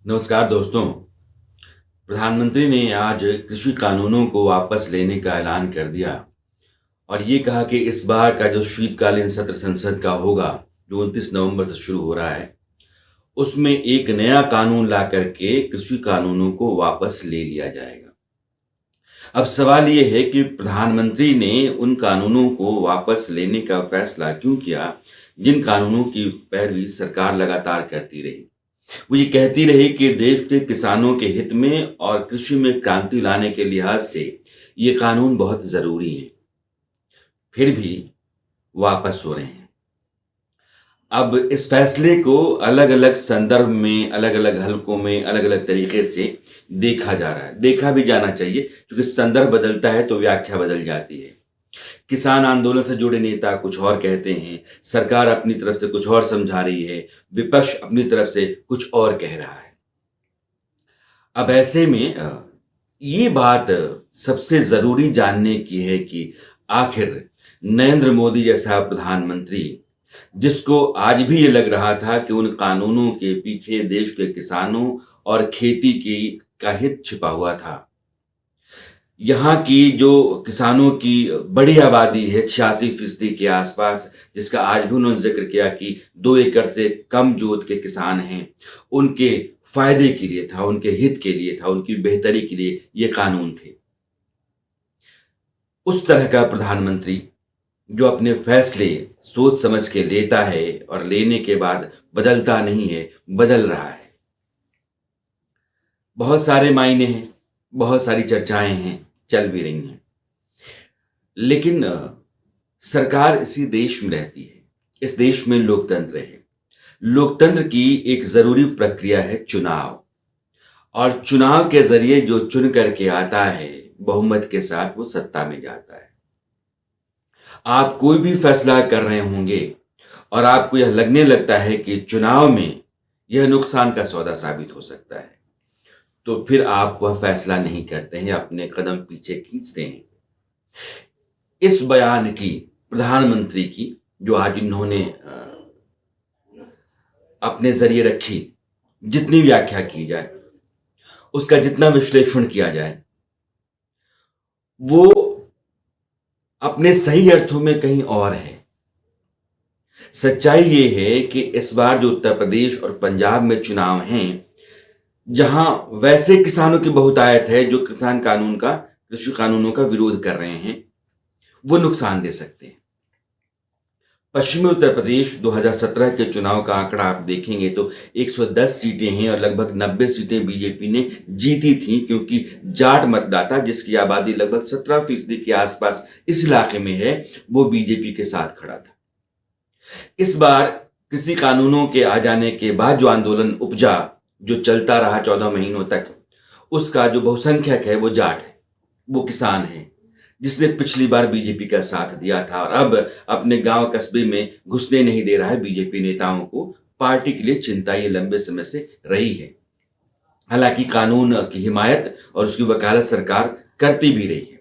नमस्कार दोस्तों। प्रधानमंत्री ने आज कृषि कानूनों को वापस लेने का ऐलान कर दिया और ये कहा कि इस बार का जो शीतकालीन सत्र संसद का होगा, जो 29 नवंबर से शुरू हो रहा है, उसमें एक नया कानून ला करके कृषि कानूनों को वापस ले लिया जाएगा। अब सवाल ये है कि प्रधानमंत्री ने उन कानूनों को वापस लेने का फैसला क्यों किया, जिन कानूनों की पैरवी सरकार लगातार करती रही। वो ये कहती रही कि देश के किसानों के हित में और कृषि में क्रांति लाने के लिहाज से ये कानून बहुत जरूरी हैं। फिर भी वापस हो रहे हैं। अब इस फैसले को अलग अलग संदर्भ में, अलग अलग हलकों में, अलग अलग तरीके से देखा जा रहा है। देखा भी जाना चाहिए, क्योंकि संदर्भ बदलता है तो व्याख्या बदल जाती है। किसान आंदोलन से जुड़े नेता कुछ और कहते हैं, सरकार अपनी तरफ से कुछ और समझा रही है, विपक्ष अपनी तरफ से कुछ और कह रहा है। अब ऐसे में ये बात सबसे जरूरी जानने की है कि आखिर नरेंद्र मोदी जैसा प्रधानमंत्री, जिसको आज भी ये लग रहा था कि उन कानूनों के पीछे देश के किसानों और खेती की का हित छिपा हुआ था। यहाँ की जो किसानों की बड़ी आबादी है, 86% के आसपास, जिसका आज भी उन्होंने जिक्र किया कि 2 एकड़ से कम जोत के किसान हैं, उनके फायदे के लिए था, उनके हित के लिए था, उनकी बेहतरी के लिए ये कानून थे। उस तरह का प्रधानमंत्री जो अपने फैसले सोच समझ के लेता है और लेने के बाद बदलता नहीं है, बदल रहा है। बहुत सारे मायने हैं, बहुत सारी चर्चाएं हैं, चल भी रही हैं। लेकिन सरकार इसी देश में रहती है, इस देश में लोकतंत्र है। लोकतंत्र की एक जरूरी प्रक्रिया है चुनाव, और चुनाव के जरिए जो चुन करके आता है बहुमत के साथ, वो सत्ता में जाता है। आप कोई भी फैसला कर रहे होंगे और आपको यह लगने लगता है कि चुनाव में यह नुकसान का सौदा साबित हो सकता है, तो फिर आप वह फैसला नहीं करते हैं, अपने कदम पीछे खींचते हैं। इस बयान की, प्रधानमंत्री की, जो आज इन्होंने अपने जरिए रखी, जितनी व्याख्या की जाए, उसका जितना विश्लेषण किया जाए, वो अपने सही अर्थों में कहीं और है। सच्चाई ये है कि इस बार जो उत्तर प्रदेश और पंजाब में चुनाव हैं, जहां वैसे किसानों की बहुतायत है जो किसान कानून का, कृषि कानूनों का विरोध कर रहे हैं, वो नुकसान दे सकते हैं। पश्चिमी उत्तर प्रदेश 2017 के चुनाव का आंकड़ा आप देखेंगे तो 110 सीटें हैं और लगभग 90 सीटें बीजेपी ने जीती थी, क्योंकि जाट मतदाता, जिसकी आबादी लगभग 17% के आसपास इस इलाके में है, वो बीजेपी के साथ खड़ा था। इस बार कृषि कानूनों के आ जाने के बाद जो आंदोलन उपजा, जो चलता रहा 14 महीनों तक, उसका जो बहुसंख्यक है वो जाट है, वो किसान है, जिसने पिछली बार बीजेपी का साथ दिया था और अब अपने गांव कस्बे में घुसने नहीं दे रहा है बीजेपी नेताओं को। पार्टी के लिए चिंता ये लंबे समय से रही है। हालांकि कानून की हिमायत और उसकी वकालत सरकार करती भी रही है।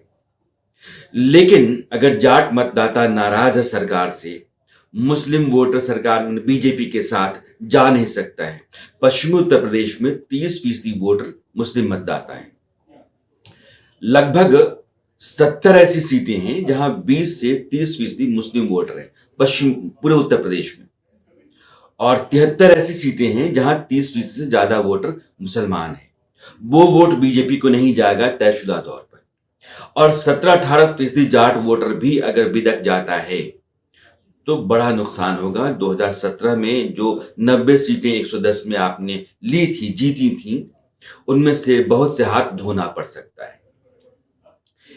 लेकिन अगर जाट मतदाता नाराज है सरकार से, मुस्लिम वोटर सरकार बीजेपी के साथ जा नहीं सकता है। पश्चिमी उत्तर प्रदेश में 30% वोटर मुस्लिम मतदाता हैं। लगभग 70 ऐसी सीटें हैं जहां 20 से 30% मुस्लिम वोटर हैं, पश्चिम पूरे उत्तर प्रदेश में। और 73 ऐसी सीटें हैं जहां 30% से ज्यादा वोटर मुसलमान हैं। वो वोट बीजेपी को नहीं जाएगा तयशुदा तौर पर। और 17-18% जाट वोटर भी अगर बिदक जाता है तो बड़ा नुकसान होगा। 2017 में जो 90 सीटें 110 में आपने ली थी, जीती थी, उनमें से बहुत से हाथ धोना पड़ सकता है।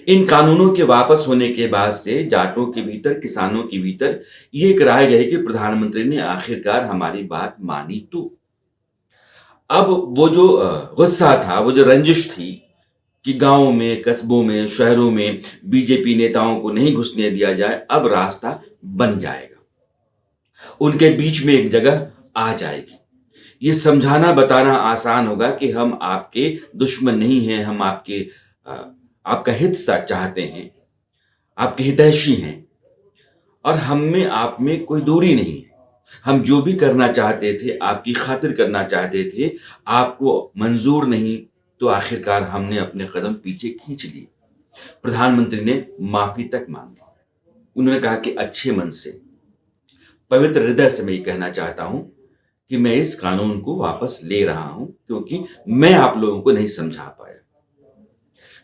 इन कानूनों के वापस होने के बाद से जाटों के भीतर, किसानों के भीतर ये एक राय गई कि प्रधानमंत्री ने आखिरकार हमारी बात मानी। तो अब वो जो गुस्सा था, वो जो रंजिश थी कि गांवों में, कस्बों में, शहरों में बीजेपी नेताओं को नहीं घुसने दिया जाए, अब रास्ता बन जाएगा, उनके बीच में एक जगह आ जाएगी। ये समझाना, बताना आसान होगा कि हम आपके दुश्मन नहीं हैं, हम आपका हित सा चाहते हैं, आपके हितैषी हैं, और हम में आप में कोई दूरी नहीं है। हम जो भी करना चाहते थे, आपकी खातिर करना चाहते थे, आपको मंजूर नहीं, तो आखिरकार हमने अपने कदम पीछे खींच लिए। प्रधानमंत्री ने माफी तक मांगी। उन्होंने कहा कि अच्छे मन से, पवित्र हृदय से मैं ये कहना चाहता हूं कि मैं इस कानून को वापस ले रहा हूं क्योंकि मैं आप लोगों को नहीं समझा पाया।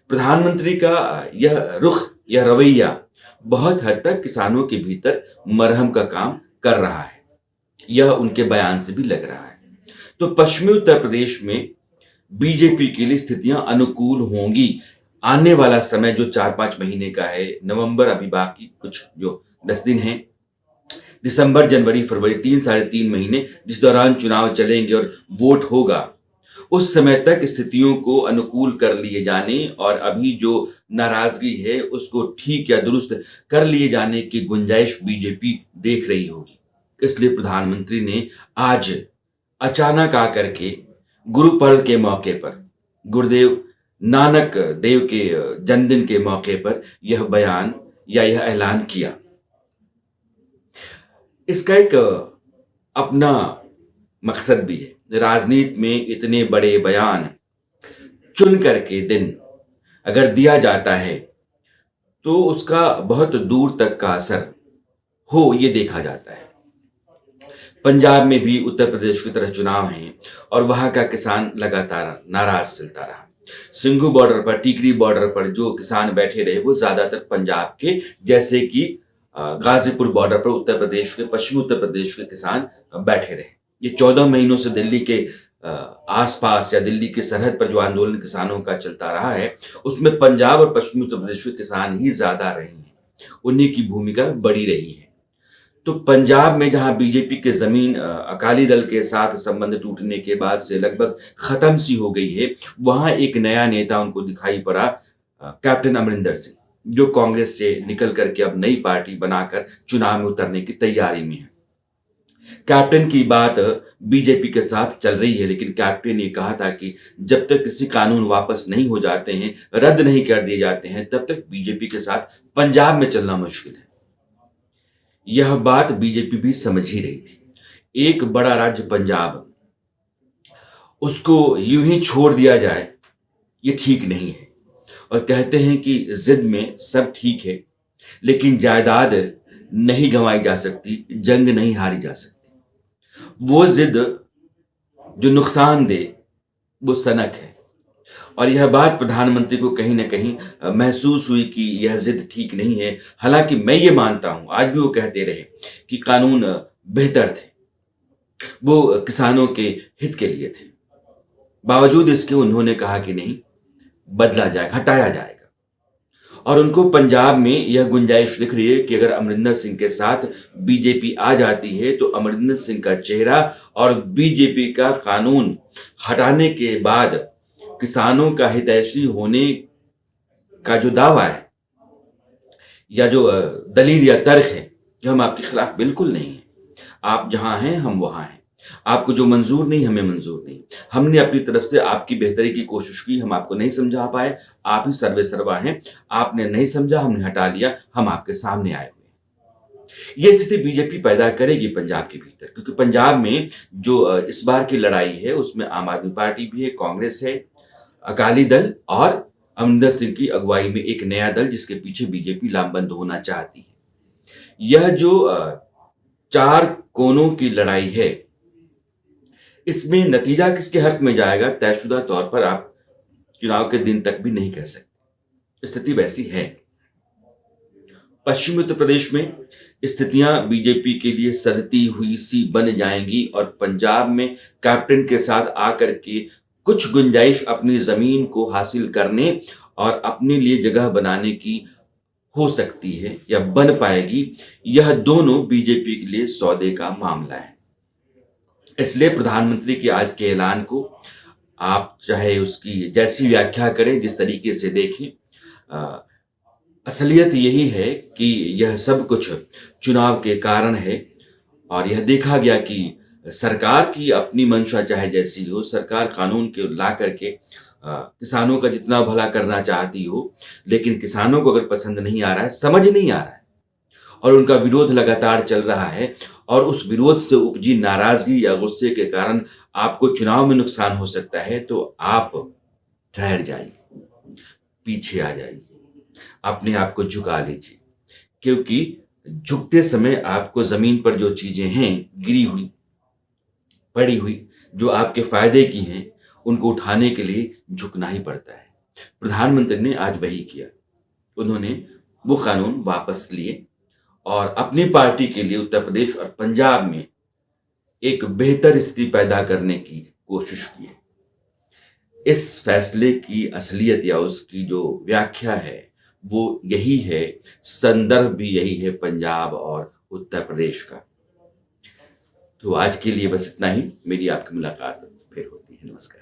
प्रधानमंत्री का यह रुख, यह रवैया बहुत हद तक किसानों के भीतर मरहम का काम कर रहा है। यह उनके बयान से भी लग रहा है। तो पश्चिमी उत्तर प्रदेश में बीजेपी के लिए स्थितियां अनुकूल होंगी। आने वाला समय जो 4-5 महीने का है, नवंबर अभी बाकी कुछ जो 10 दिन हैं, दिसंबर, जनवरी, फरवरी, 3-3.5 महीने जिस दौरान चुनाव चलेंगे और वोट होगा, उस समय तक स्थितियों को अनुकूल कर लिए जाने और अभी जो नाराजगी है उसको ठीक या दुरुस्त कर लिए जाने की गुंजाइश बीजेपी देख रही होगी। इसलिए प्रधानमंत्री ने आज अचानक आकर के गुरु पर्व के मौके पर, गुरुदेव नानक देव के जन्मदिन के मौके पर यह बयान या यह ऐलान किया। इसका एक अपना मकसद भी है। राजनीति में इतने बड़े बयान चुन करके दिन अगर दिया जाता है तो उसका बहुत दूर तक का असर हो, ये देखा जाता है। पंजाब में भी उत्तर प्रदेश की तरह चुनाव हैं और वहां का किसान लगातार नाराज चलता रहा। सिंघू बॉर्डर पर, टीकरी बॉर्डर पर जो किसान बैठे रहे वो ज्यादातर पंजाब के, जैसे कि गाजीपुर बॉर्डर पर उत्तर प्रदेश के, पश्चिमी उत्तर प्रदेश के किसान बैठे रहे। ये 14 महीनों से दिल्ली के आसपास या दिल्ली की सरहद पर जो आंदोलन किसानों का चलता रहा है, उसमें पंजाब और पश्चिमी उत्तर प्रदेश के किसान ही ज्यादा रहे हैं, उन्हीं की भूमिका बड़ी रही है। तो पंजाब में जहां बीजेपी के जमीन अकाली दल के साथ संबंध टूटने के बाद से लगभग खत्म सी हो गई है, वहां एक नया नेता उनको दिखाई पड़ा, कैप्टन अमरिंदर सिंह, जो कांग्रेस से निकल करके अब नई पार्टी बनाकर चुनाव में उतरने की तैयारी में है। कैप्टन की बात बीजेपी के साथ चल रही है, लेकिन कैप्टन ने कहा था कि जब तक किसी कानून वापस नहीं हो जाते हैं, रद्द नहीं कर दिए जाते हैं, तब तक बीजेपी के साथ पंजाब में चलना मुश्किल है। यह बात बीजेपी भी समझ ही रही थी। एक बड़ा राज्य पंजाब, उसको यूं ही छोड़ दिया जाए, ये ठीक नहीं है। और कहते हैं कि जिद में सब ठीक है, लेकिन जायदाद नहीं गंवाई जा सकती, जंग नहीं हारी जा सकती। वो जिद जो नुकसान दे, वो सनक है। और यह बात प्रधानमंत्री को कहीं ना कहीं महसूस हुई कि यह जिद ठीक नहीं है। हालांकि मैं ये मानता हूं, आज भी वो कहते रहे कि कानून बेहतर थे, वो किसानों के हित के लिए थे। बावजूद इसके उन्होंने कहा कि नहीं, बदला जाएगा, हटाया जाएगा। और उनको पंजाब में यह गुंजाइश दिख रही है कि अगर अमरिंदर सिंह के साथ बीजेपी आ जाती है तो अमरिंदर सिंह का चेहरा और बीजेपी का कानून हटाने के बाद किसानों का हितैषी होने का जो दावा है या जो दलील या तर्क है कि हम आपके खिलाफ बिल्कुल नहीं है, आप जहां हैं हम वहां हैं, आपको जो मंजूर नहीं हमें मंजूर नहीं, हमने अपनी तरफ से आपकी बेहतरी की कोशिश की, हम आपको नहीं समझा पाए, आप ही सर्वे सर्वा हैं, आपने नहीं समझा, हमने हटा लिया, हम आपके सामने आए हुए। ये स्थिति बीजेपी पैदा करेगी पंजाब के भीतर, क्योंकि पंजाब में जो इस बार की लड़ाई है उसमें आम आदमी पार्टी भी है, कांग्रेस है, अकाली दल और अमरिंदर सिंह की अगुवाई में एक नया दल जिसके पीछे बीजेपी लामबंद होना चाहती है। यह जो 4 कोनों की लड़ाई है, इसमें नतीजा किसके हक में जाएगा तयशुदा तौर पर आप चुनाव के दिन तक भी नहीं कह सकते। स्थिति वैसी है। पश्चिमी उत्तर प्रदेश में स्थितियां बीजेपी के लिए सधती हुई सी बन जाएंगी और पंजाब में कैप्टन के साथ आकर के कुछ गुंजाइश अपनी जमीन को हासिल करने और अपने लिए जगह बनाने की हो सकती है या बन पाएगी। यह दोनों बीजेपी के लिए सौदे का मामला है। इसलिए प्रधानमंत्री के आज के ऐलान को आप चाहे उसकी जैसी व्याख्या करें, जिस तरीके से देखें, असलियत यही है कि यह सब कुछ चुनाव के कारण है। और यह देखा गया कि सरकार की अपनी मंशा चाहे जैसी हो, सरकार कानून के ला करके किसानों का जितना भला करना चाहती हो, लेकिन किसानों को अगर पसंद नहीं आ रहा है, समझ नहीं आ रहा है और उनका विरोध लगातार चल रहा है और उस विरोध से उपजी नाराजगी या गुस्से के कारण आपको चुनाव में नुकसान हो सकता है, तो आप ठहर जाइए, पीछे आ जाइए, अपने आप को झुका लीजिए, क्योंकि झुकते समय आपको जमीन पर जो चीजें हैं गिरी हुई, पड़ी हुई, जो आपके फायदे की हैं, उनको उठाने के लिए झुकना ही पड़ता है। प्रधानमंत्री ने आज वही किया। उन्होंने वो कानून वापस लिए और अपनी पार्टी के लिए उत्तर प्रदेश और पंजाब में एक बेहतर स्थिति पैदा करने की कोशिश की। इस फैसले की असलियत या उसकी जो व्याख्या है वो यही है, संदर्भ भी यही है पंजाब और उत्तर प्रदेश का। तो आज के लिए बस इतना ही। मेरी आपकी मुलाकात फिर होती है। नमस्कार।